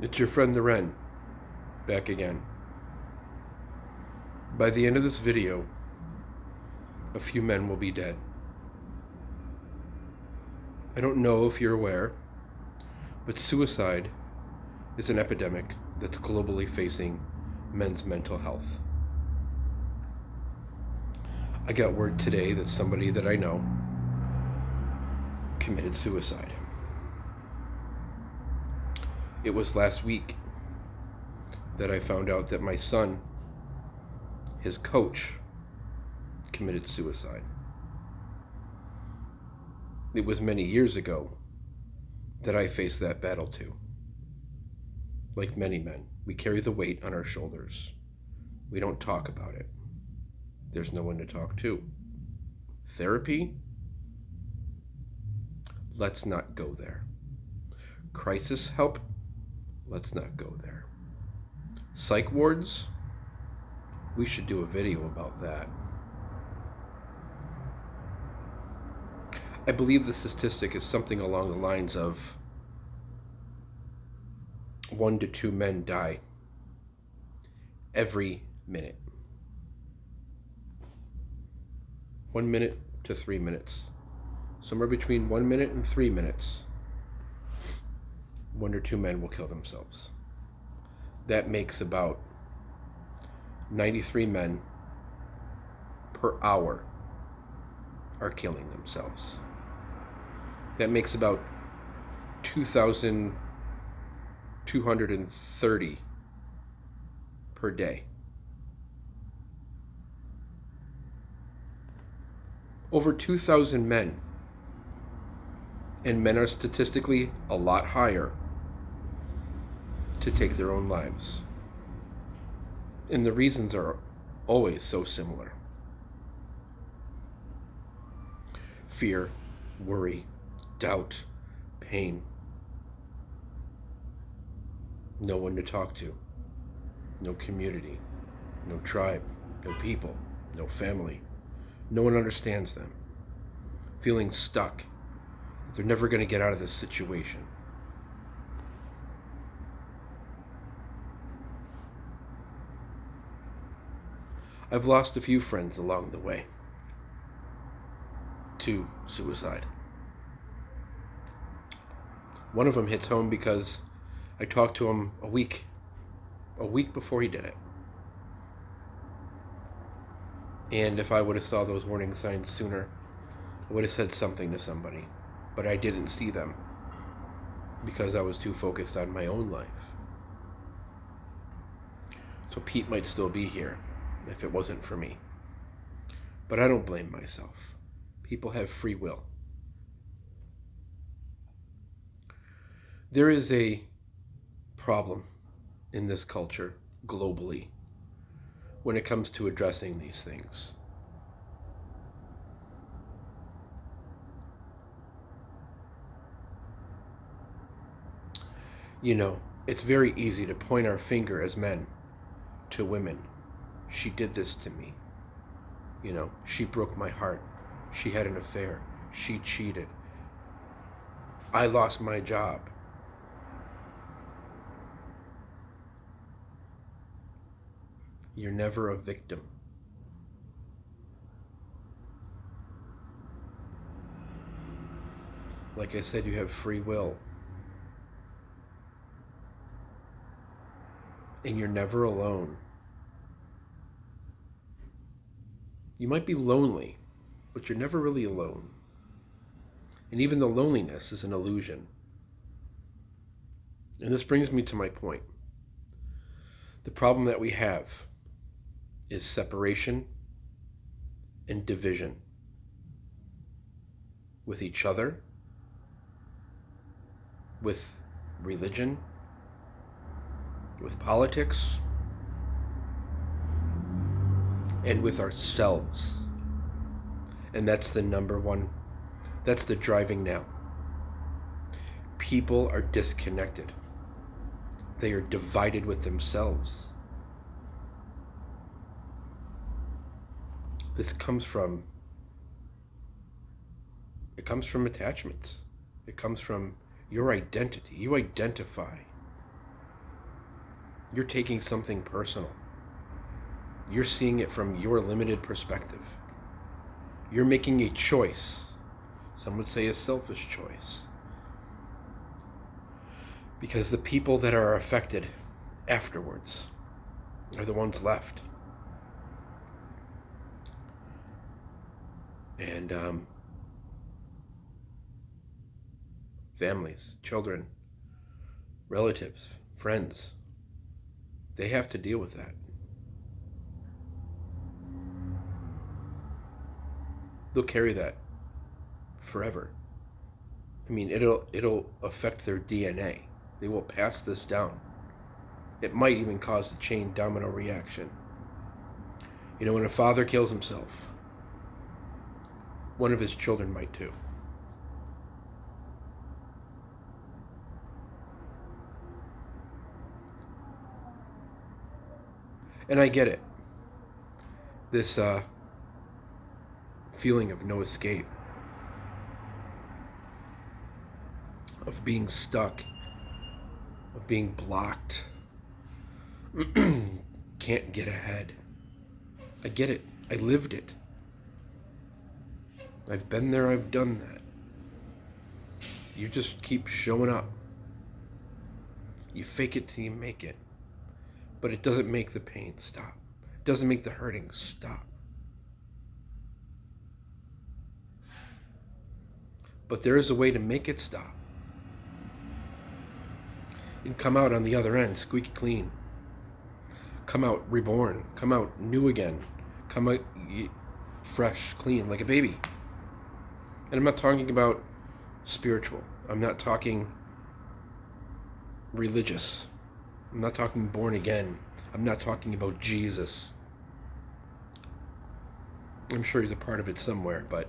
It's your friend the Wren, back again. By the end of this video, a few men will be dead. I don't know if you're aware, but suicide is an epidemic that's globally facing men's mental health. I got word today that somebody that I know committed suicide. It was last week that I found out that my son, his coach, committed suicide. It was many years ago that I faced that battle too. Like many men, we carry the weight on our shoulders. We don't talk about it. There's no one to talk to. Therapy? Let's not go there. Crisis help? Let's not go there. Psych wards? We should do a video about that. I believe the statistic is something along the lines of 1 to 2 men die every minute. 1 minute to 3 minutes. Somewhere between 1 minute and 3 minutes, 1 or 2 men will kill themselves. That makes about 93 men per hour are killing themselves. That makes about 2,230 per day. Over 2,000 men, and men are statistically a lot higher to take their own lives. And the reasons are always so similar. Fear, worry, doubt, pain. No one to talk to. No community. No tribe. No people. No family. No one understands them. Feeling stuck. They're never going to get out of this situation. I've lost a few friends along the way to suicide. One of them hits home because I talked to him a week before he did it. And if I would have saw those warning signs sooner, I would have said something to somebody. But I didn't see them because I was too focused on my own life. So Pete might still be here if it wasn't for me. But I don't blame myself. People have free will. There is a problem in this culture globally when it comes to addressing these things. You know, it's very easy to point our finger as men to women. She did this to me. You know, she broke my heart. She had an affair. She cheated. I lost my job. You're never a victim. Like I said, you have free will. And you're never alone. You might be lonely, but you're never really alone. And even the loneliness is an illusion. And this brings me to my point. The problem that we have is separation and division with each other, with religion, with politics, and with ourselves. And that's the number one, that's the driving nail. People are disconnected. They are divided with themselves. This comes from attachments. It comes from your identity. You identify You're taking something personal. You're seeing it from your limited perspective. You're making a choice. Some would say a selfish choice. Because the people that are affected afterwards are the ones left. And families, children, relatives, friends, they have to deal with that. They'll carry that forever. I mean, it'll affect their DNA. They will pass this down. It might even cause a chain domino reaction. You know, when a father kills himself, one of his children might too. And I get it. This feeling of no escape, of being stuck, of being blocked, can't get ahead. I get it. I lived it. I've been there, I've done that. You just keep showing up. You fake it till you make it. But it doesn't make the pain stop. It doesn't make the hurting stop. But there is a way to make it stop. And come out on the other end squeaky clean. Come out reborn. Come out new again. Come out fresh, clean, like a baby. And I'm not talking about spiritual. I'm not talking religious. I'm not talking born again. I'm not talking about Jesus. I'm sure he's a part of it somewhere, but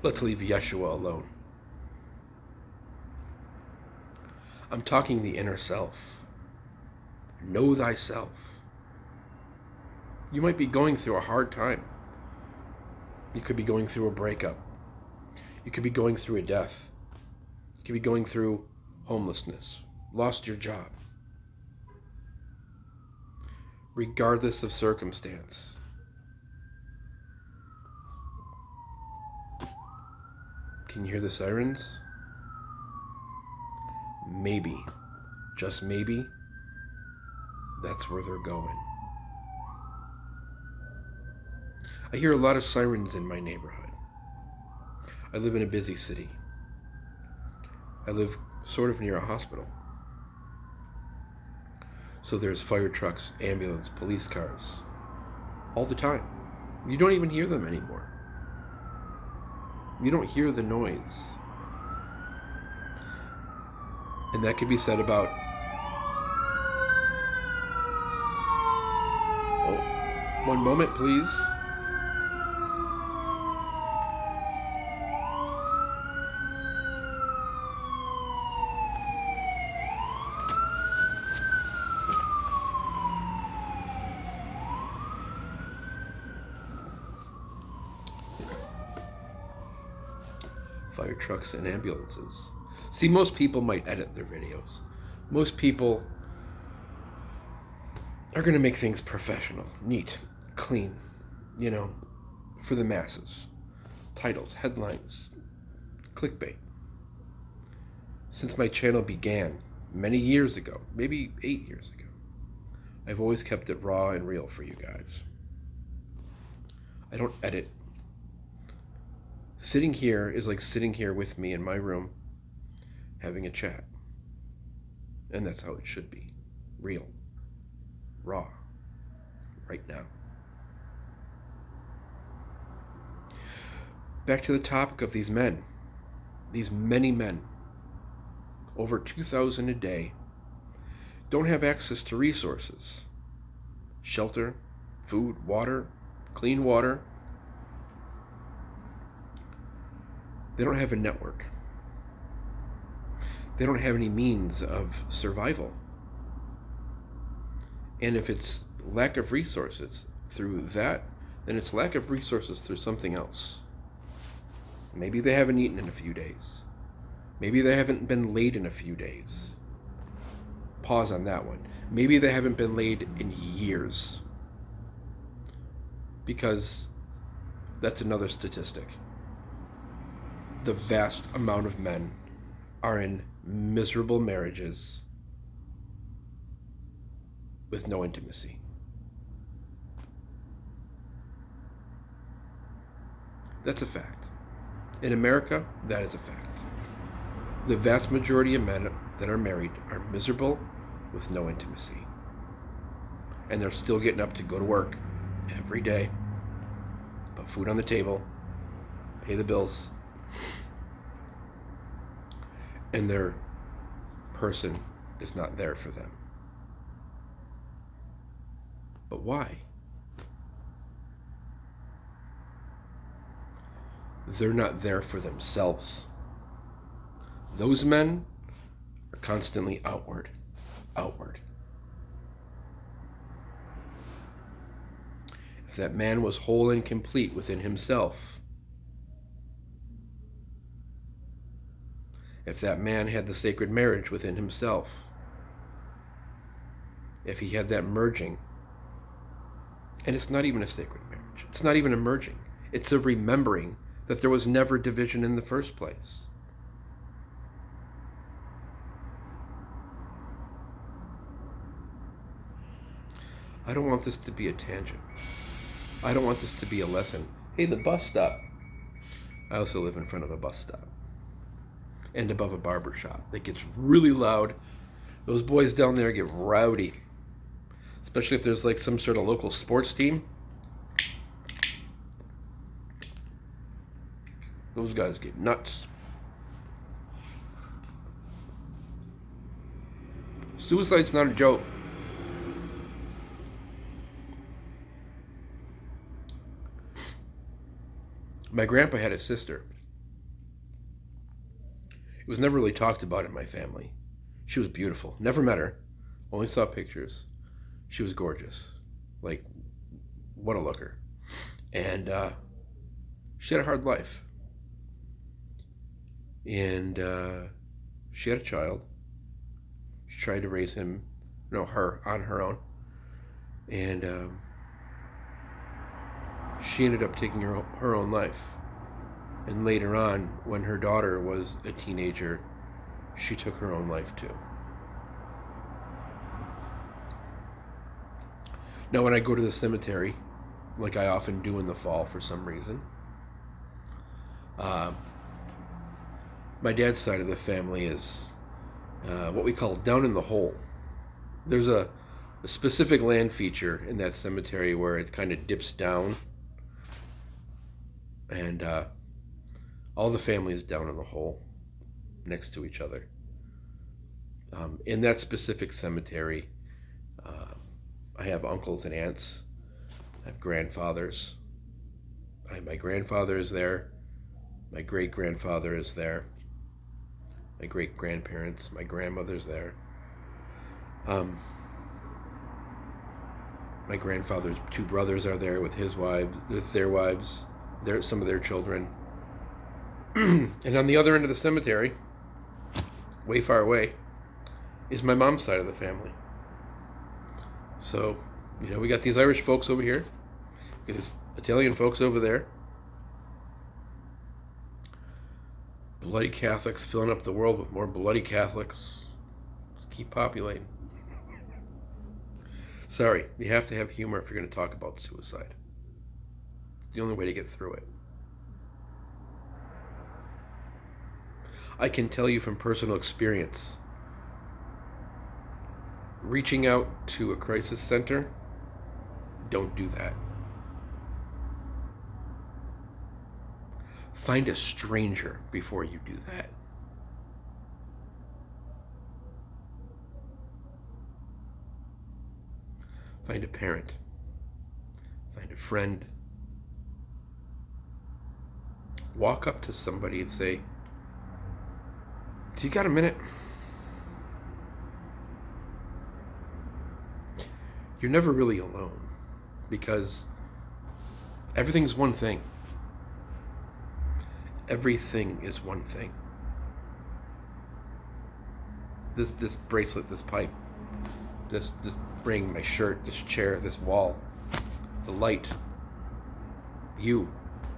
let's leave Yeshua alone. I'm talking the inner self. Know thyself. You might be going through a hard time. You could be going through a breakup. You could be going through a death. You could be going through homelessness. Lost your job. Regardless of circumstance. Can you hear the sirens? Maybe, just maybe, that's where they're going. I hear a lot of sirens in my neighborhood. I live in a busy city. I live sort of near a hospital. So there's fire trucks, ambulance, police cars, all the time. You don't even hear them anymore. You don't hear the noise. And that could be said about... Oh, one moment, please. Fire trucks and ambulances. See, most people might edit their videos. Most people are going to make things professional, neat, clean, you know, for the masses. Titles, headlines, clickbait. Since my channel began many years ago, maybe 8 years ago, I've always kept it raw and real for you guys. I don't edit. Sitting here is like sitting here with me in my room, having a chat. And that's how it should be. Real. Raw. Right now. Back to the topic of these men. These many men. Over 2,000 a day. Don't have access to resources. Shelter, food, water, clean water. They don't have a network. They don't have any means of survival. And if it's lack of resources through that, then it's lack of resources through something else. Maybe they haven't eaten in a few days. Maybe they haven't been laid in a few days. pause on that one. Maybe they haven't been laid in years. Because that's another statistic. The vast amount of men are in miserable marriages with no intimacy. That's a fact. In America, that is a fact. The vast majority of men that are married are miserable with no intimacy. And they're still getting up to go to work every day, put food on the table, pay the bills, and their person is not there for them. But why? They're not there for themselves. Those men are constantly outward. If that man was whole and complete within himself, if that man had the sacred marriage within himself, if he had that merging, and it's not even a sacred marriage, it's not even a merging, it's a remembering that there was never division in the first place. I don't want this to be a tangent. I don't want this to be a lesson. Hey, the bus stop. I also live in front of a bus stop and above a barber shop that gets really loud. Those boys down there get rowdy, especially if there's like some sort of local sports team. Those guys get nuts. Suicide's not a joke. My grandpa had a sister. It was never really talked about in my family. She was beautiful. Never met her. Only saw pictures. She was gorgeous. Like, what a looker. And she had a hard life. And she had a child. She tried to raise him, her, on her own. And she ended up taking her own life. And later on, when her daughter was a teenager, she took her own life too. Now, when I go to the cemetery, like I often do in the fall for some reason, my dad's side of the family is what we call down in the hole. There's a specific land feature in that cemetery where it kind of dips down, and all the family is down in the hole next to each other. In that specific cemetery, I have uncles and aunts. I have grandfathers. My grandfather is there. My great-grandfather is there. My great-grandparents, my grandmother's there. My grandfather's two brothers are there with his wives, some of their children. And on the other end of the cemetery, way far away, is my mom's side of the family. So, we got these Irish folks over here, we got these Italian folks over there, bloody Catholics filling up the world with more bloody Catholics. Just keep populating. Sorry, you have to have humor if you're going to talk about suicide. It's the only way to get through it. I can tell you from personal experience, reaching out to a crisis center, don't do that. Find a stranger before you do that. Find a parent. Find a friend. Walk up to somebody and say, "Do you got a minute?" You're never really alone, because everything's one thing. Everything is one thing. This bracelet, this pipe, this ring, my shirt, this chair, this wall, the light, you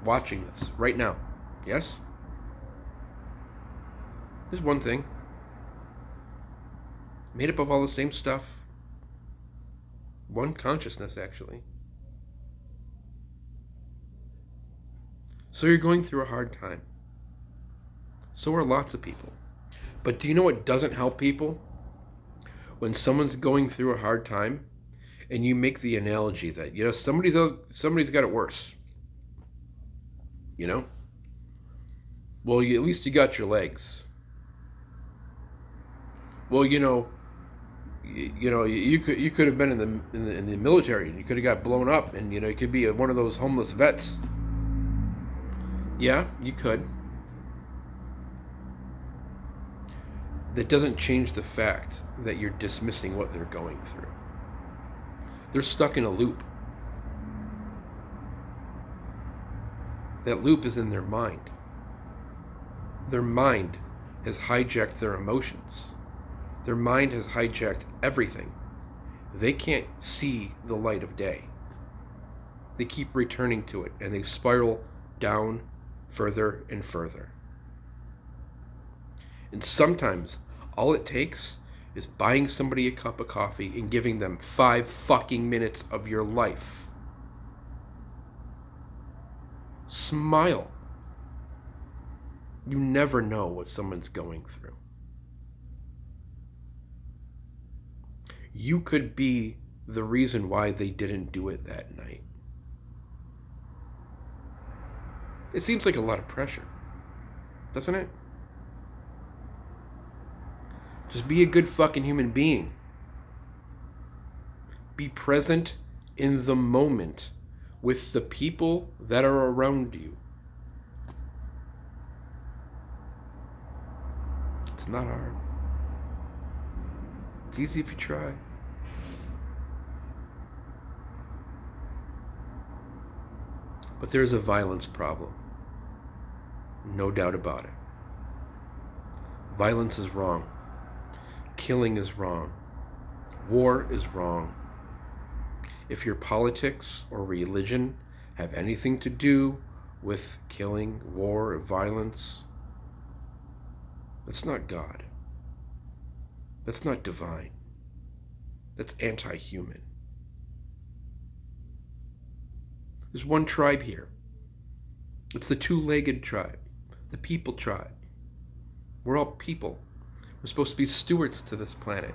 watching this right now. Yes? There's one thing. Made up of all the same stuff. One consciousness, actually. So you're going through a hard time. So are lots of people. But do you know what doesn't help people? When someone's going through a hard time and you make the analogy that, somebody's got it worse. Well, at least you got your legs. Well, you could have been in the military and you could have got blown up and you could be one of those homeless vets. Yeah, you could. That doesn't change the fact that you're dismissing what they're going through. They're stuck in a loop. That loop is in their mind. Their mind has hijacked their emotions. Their mind has hijacked everything. They can't see the light of day. They keep returning to it, and they spiral down further and further. And sometimes all it takes is buying somebody a cup of coffee and giving them 5 fucking minutes of your life. Smile. You never know what someone's going through. You could be the reason why they didn't do it that night. It seems like a lot of pressure, doesn't it? Just be a good fucking human being. Be present in the moment with the people that are around you. It's not hard. It's easy if you try. But there's a violence problem. No doubt about it. Violence is wrong. Killing is wrong. War is wrong. If your politics or religion have anything to do with killing, war, or violence, that's not God. That's not divine. That's anti-human. There's one tribe here. It's the two-legged tribe, the people tribe. We're all people. We're supposed to be stewards to this planet,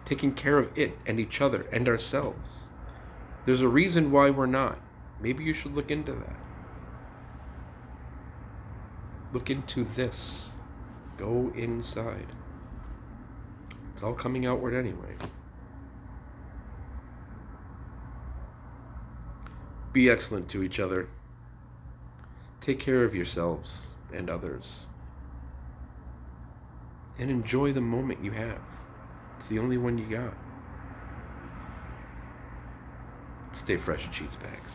taking care of it and each other and ourselves. There's a reason why we're not. Maybe you should look into that. Look into this. Go inside. It's all coming outward anyway. Be excellent to each other. Take care of yourselves and others. And enjoy the moment you have. It's the only one you got. Stay fresh, cheese bags.